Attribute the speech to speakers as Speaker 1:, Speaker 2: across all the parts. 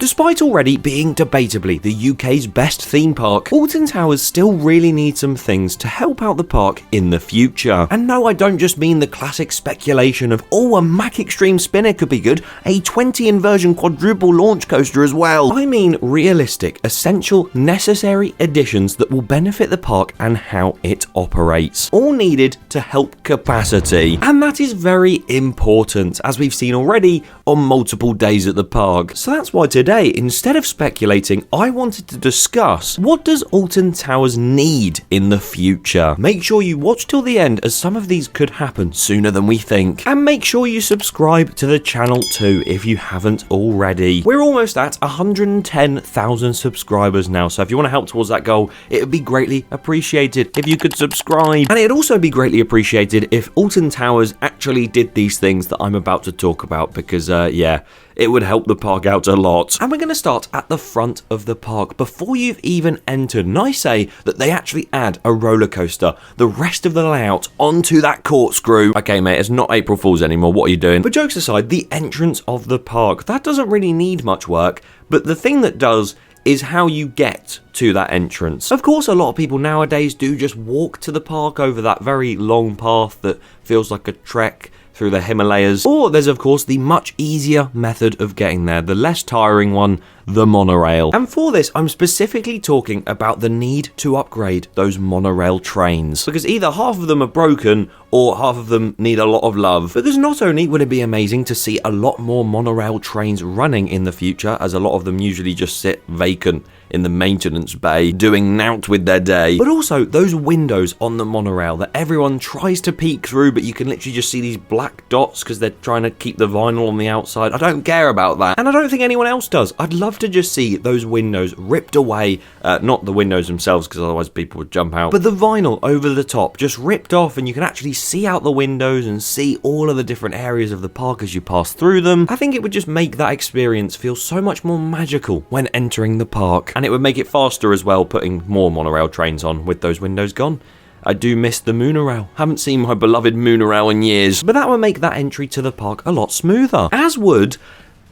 Speaker 1: Despite already being debatably the UK's best theme park, Alton Towers still really needs some things to help out the park in the future. And no, I don't just mean the classic speculation of, oh, a Mack Extreme spinner could be good, a 20 inversion quadruple launch coaster as well. I mean realistic, essential, necessary additions that will benefit the park and how it operates. All needed to help capacity. And that is very important, as we've seen already on multiple days at the park. So that's why today, instead of speculating, I wanted to discuss, what does Alton Towers need in the future? Make sure you watch till the end, as some of these could happen sooner than we think. And make sure you subscribe to the channel too if you haven't already. We're almost at 110,000 subscribers now, so if you want to help towards that goal, it would be greatly appreciated if you could subscribe. And it'd also be greatly appreciated if Alton Towers actually did these things that I'm about to talk about, because yeah, it would help the park out a lot. And we're going to start at the front of the park before you've even entered. And I say that they actually add a roller coaster, the rest of the layout, onto that corkscrew. Okay, mate, it's not April Fool's anymore. What are you doing? But jokes aside, the entrance of the park, that doesn't really need much work. But the thing that does is how you get to that entrance. Of course, a lot of people nowadays do just walk to the park over that very long path that feels like a trek through the Himalayas. Or there's of course the much easier method of getting there, the less tiring one, the monorail. And for this, I'm specifically talking about the need to upgrade those monorail trains, because either half of them are broken or half of them need a lot of love. Because not only would it be amazing to see a lot more monorail trains running in the future, as a lot of them usually just sit vacant in the maintenance bay doing nout with their day, but also those windows on the monorail that everyone tries to peek through, but you can literally just see these black dots because they're trying to keep the vinyl on the outside. I don't care about that, and I don't think anyone else does. I'd love to just see those windows ripped away, not the windows themselves, because otherwise people would jump out, but the vinyl over the top just ripped off, and you can actually see out the windows and see all of the different areas of the park as you pass through them. I think it would just make that experience feel so much more magical when entering the park, and it would make it faster as well, putting more monorail trains on with those windows gone. I do miss the Monorail. Haven't seen my beloved Monorail in years, but that would make that entry to the park a lot smoother, as would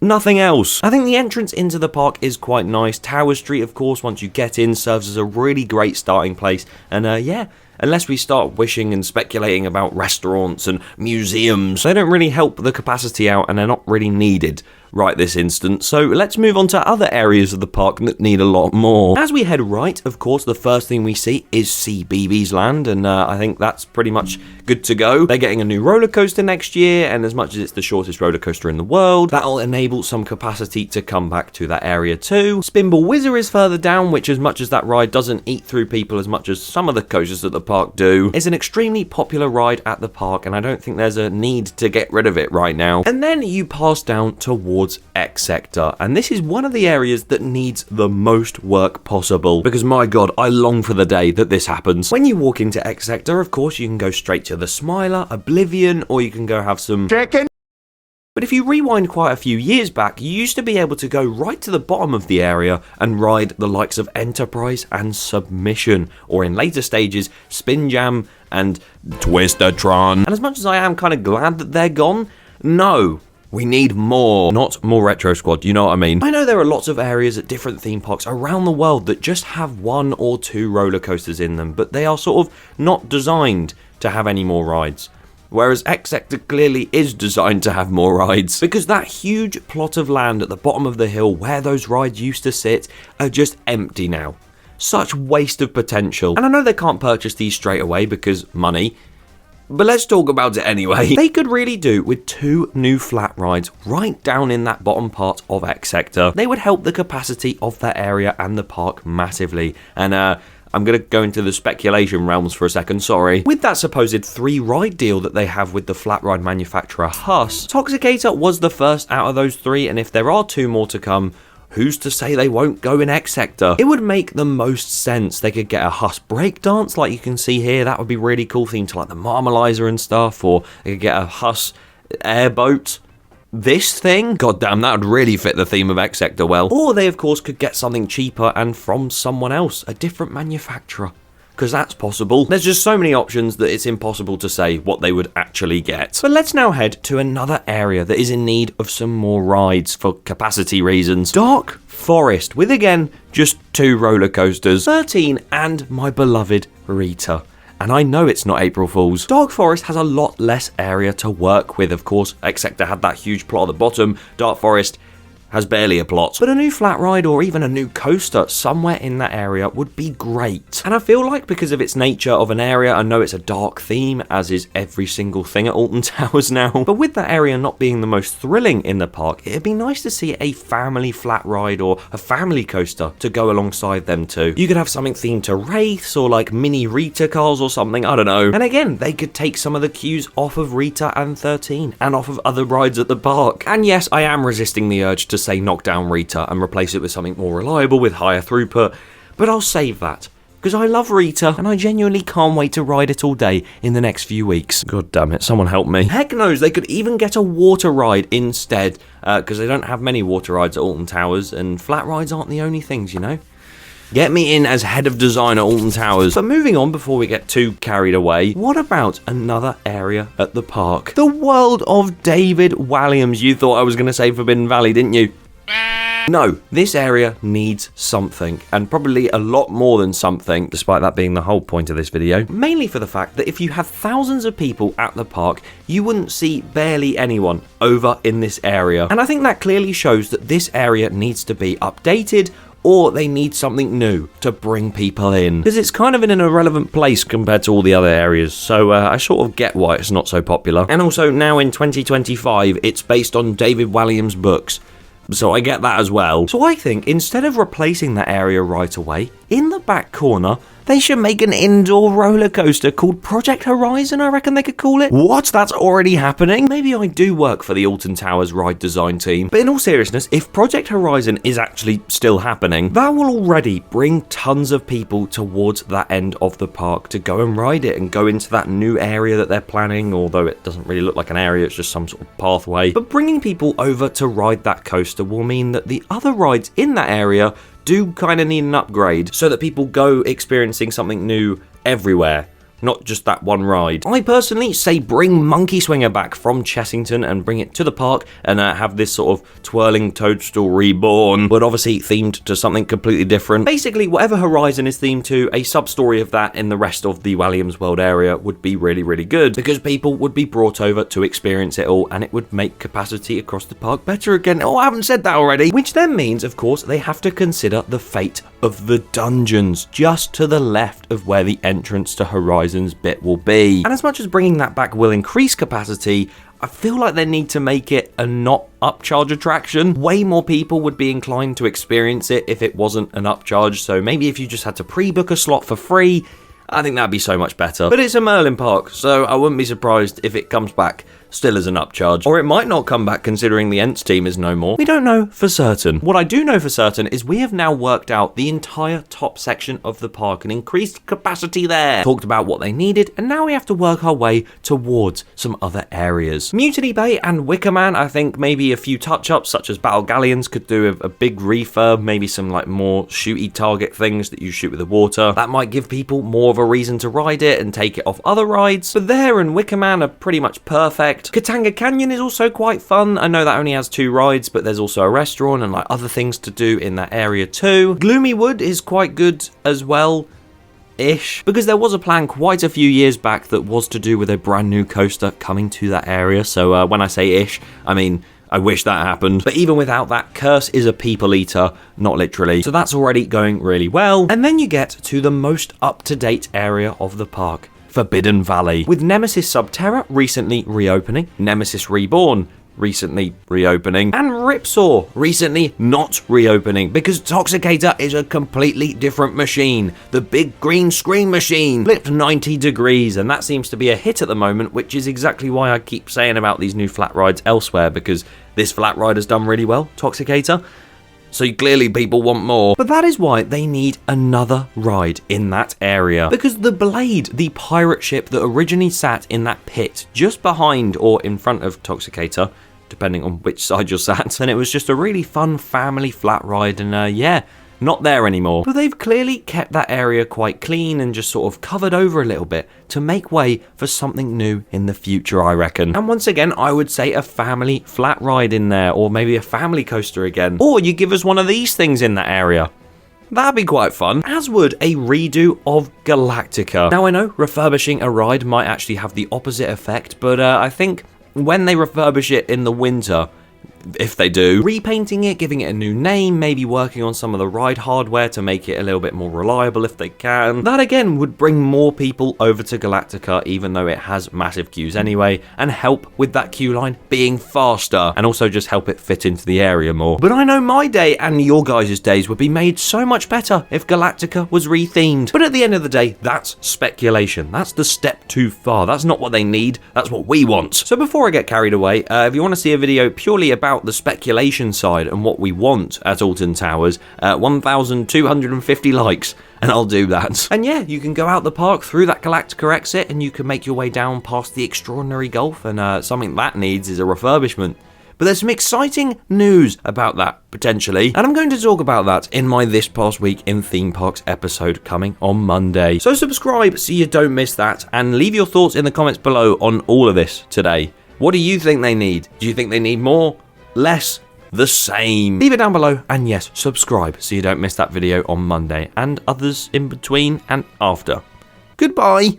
Speaker 1: nothing else. I think the entrance into the park is quite nice. Tower Street, of course, once you get in, serves as a really great starting place, and yeah, unless we start wishing and speculating about restaurants and museums, they don't really help the capacity out, and they're not really needed right this instant. So let's move on to other areas of the park that need a lot more. As we head right, of course, the first thing we see is CBeebies Land, and I think that's pretty much good to go. They're getting a new roller coaster next year, and as much as it's the shortest roller coaster in the world, that'll enable some capacity to come back to that area too. Spinball Whizzer is further down, which, as much as that ride doesn't eat through people as much as some of the coasters at the park do, is an extremely popular ride at the park, and I don't think there's a need to get rid of it right now. And then you pass down towards X Sector, and this is one of the areas that needs the most work possible, because my god, I long for the day that this happens. When you walk into X Sector, of course, you can go straight to the Smiler, Oblivion, or you can go have some chicken. But if you rewind quite a few years back, you used to be able to go right to the bottom of the area and ride the likes of Enterprise and Submission, or in later stages, Spin Jam and Twistertron. And as much as I am kind of glad that they're gone, no, we need more, not more Retro Squad, you know what I mean? I know there are lots of areas at different theme parks around the world that just have 1 or 2 roller coasters in them, but they are sort of not designed to have any more rides. Whereas X Sector clearly is designed to have more rides, because that huge plot of land at the bottom of the hill where those rides used to sit are just empty now. Such waste of potential. And I know they can't purchase these straight away because money, but let's talk about it anyway. They could really do with 2 new flat rides right down in that bottom part of X Sector. They would help the capacity of that area and the park massively. And I'm going to go into the speculation realms for a second, sorry. With that supposed 3-ride deal that they have with the flat ride manufacturer Huss, Toxicator was the first out of those 3, and if there are 2 more to come, who's to say they won't go in X Sector? It would make the most sense. They could get a Huss breakdance like you can see here. That would be really cool, themed to like the Marmalizer and stuff. Or they could get a Huss airboat. This thing? God damn, that would really fit the theme of X Sector well. Or they, of course, could get something cheaper and from someone else, a different manufacturer. because that's possible. There's just so many options that it's impossible to say what they would actually get. But let's now head to another area that is in need of some more rides for capacity reasons. Dark Forest, with again just 2 roller coasters, 13 and my beloved Rita. And I know it's not April Fool's. Dark Forest has a lot less area to work with, of course. Except had that huge plot at the bottom. Dark Forest has barely a plot. But a new flat ride or even a new coaster somewhere in that area would be great. And I feel like because of its nature of an area, I know it's a dark theme, as is every single thing at Alton Towers now. But with that area not being the most thrilling in the park, it'd be nice to see a family flat ride or a family coaster to go alongside them too. You could have something themed to wraiths or like mini Rita cars or something, I don't know. And again, they could take some of the cues off of Rita and 13 and off of other rides at the park. And yes, I am resisting the urge to say knock down Rita and replace it with something more reliable with higher throughput, but I'll save that because I love Rita and I genuinely can't wait to ride it all day in the next few weeks. God damn it, someone help me. Heck knows, they could even get a water ride instead, because they don't have many water rides at Alton Towers, and flat rides aren't the only things, you know. Get me in as head of design at Alton Towers. But moving on before we get too carried away, what about another area at the park? The world of David Walliams. You thought I was going to say Forbidden Valley, didn't you? No, this area needs something, and probably a lot more than something, despite that being the whole point of this video. Mainly for the fact that if you have thousands of people at the park, you wouldn't see barely anyone over in this area. And I think that clearly shows that this area needs to be updated, or they need something new to bring people in, because it's kind of in an irrelevant place compared to all the other areas, so I sort of get why it's not so popular. And also now in 2025, it's based on David Walliams' books, so I get that as well. So I think instead of replacing that area right away, in the back corner, they should make an indoor roller coaster called Project Horizon, I reckon they could call it. What? That's already happening? Maybe I do work for the Alton Towers ride design team. But in all seriousness, if Project Horizon is actually still happening, that will already bring tons of people towards that end of the park to go and ride it and go into that new area that they're planning, although it doesn't really look like an area, it's just some sort of pathway. But bringing people over to ride that coaster will mean that the other rides in that area do kind of need an upgrade, so that people go experiencing something new everywhere, not just that one ride. I personally say bring Monkey Swinger back from Chessington and bring it to the park and have this sort of twirling toadstool reborn, but obviously themed to something completely different. Basically, whatever Horizon is themed to, a sub-story of that in the rest of the Walliams World area would be really, really good, because people would be brought over to experience it all, and it would make capacity across the park better again. Oh, I haven't said that already. Which then means, of course, they have to consider the fate of the dungeons just to the left of where the entrance to Horizon's bit will be. And as much as bringing that back will increase capacity, I feel like they need to make it a not upcharge attraction. Way more people would be inclined to experience it if it wasn't an upcharge, so maybe if you just had to pre-book a slot for free, I think that'd be so much better. But it's a Merlin park, so I wouldn't be surprised if it comes back still as an upcharge. Or it might not come back considering the Ents team is no more. We don't know for certain. What I do know for certain is we have now worked out the entire top section of the park and increased capacity there. Talked about what they needed, and now we have to work our way towards some other areas. Mutiny Bay and Wicker Man, I think maybe a few touch-ups such as Battle Galleons could do a big refurb, maybe some like more shooty target things that you shoot with the water. That might give people more of a reason to ride it and take it off other rides. But there and Wicker Man are pretty much perfect. Katanga Canyon is also quite fun. I know that only has 2 rides, but there's also a restaurant and like other things to do in that area too. Gloomy Wood is quite good as well. Ish, because there was a plan quite a few years back that was to do with a brand new coaster coming to that area, so when I say ish, I mean I wish that happened. But even without that, Curse is a people eater, not literally, so that's already going really well. And then you get to the most up-to-date area of the park, Forbidden Valley, with Nemesis Subterra recently reopening, Nemesis Reborn recently reopening, and Ripsaw recently not reopening, because Toxicator is a completely different machine. The big green screen machine flipped 90 degrees, and that seems to be a hit at the moment, which is exactly why I keep saying about these new flat rides elsewhere, because this flat ride has done really well, Toxicator. So clearly people want more. But that is why they need another ride in that area. Because the Blade, the pirate ship that originally sat in that pit just behind or in front of Toxicator, depending on which side you're sat, and it was just a really fun family flat ride, and yeah, not there anymore. But they've clearly kept that area quite clean and just sort of covered over a little bit to make way for something new in the future, I reckon. And once again, I would say a family flat ride in there, or maybe a family coaster again. Or you give us one of these things in that area. That'd be quite fun, as would a redo of Galactica. Now I know refurbishing a ride might actually have the opposite effect, but I think when they refurbish it in the winter, if they do, repainting it, giving it a new name, maybe working on some of the ride hardware to make it a little bit more reliable if they can, that again would bring more people over to Galactica, even though it has massive queues anyway, and help with that queue line being faster, and also just help it fit into the area more. But I know my day and your guys' days would be made so much better if Galactica was rethemed. But at the end of the day, that's speculation. That's the step too far. That's not what they need. That's what we want. So before I get carried away, if you want to see a video purely about the speculation side and what we want at Alton Towers, 1,250 likes, and I'll do that. And yeah, you can go out the park through that Galactica exit and you can make your way down past the extraordinary Gulf, and something that needs is a refurbishment. But there's some exciting news about that, potentially, and I'm going to talk about that in my This Past Week in Theme Parks episode coming on Monday. So subscribe so you don't miss that, and leave your thoughts in the comments below on all of this today. What do you think they need? Do you think they need more? Less? The same? Leave it down below, and yes, subscribe so you don't miss that video on Monday and others in between and after. Goodbye!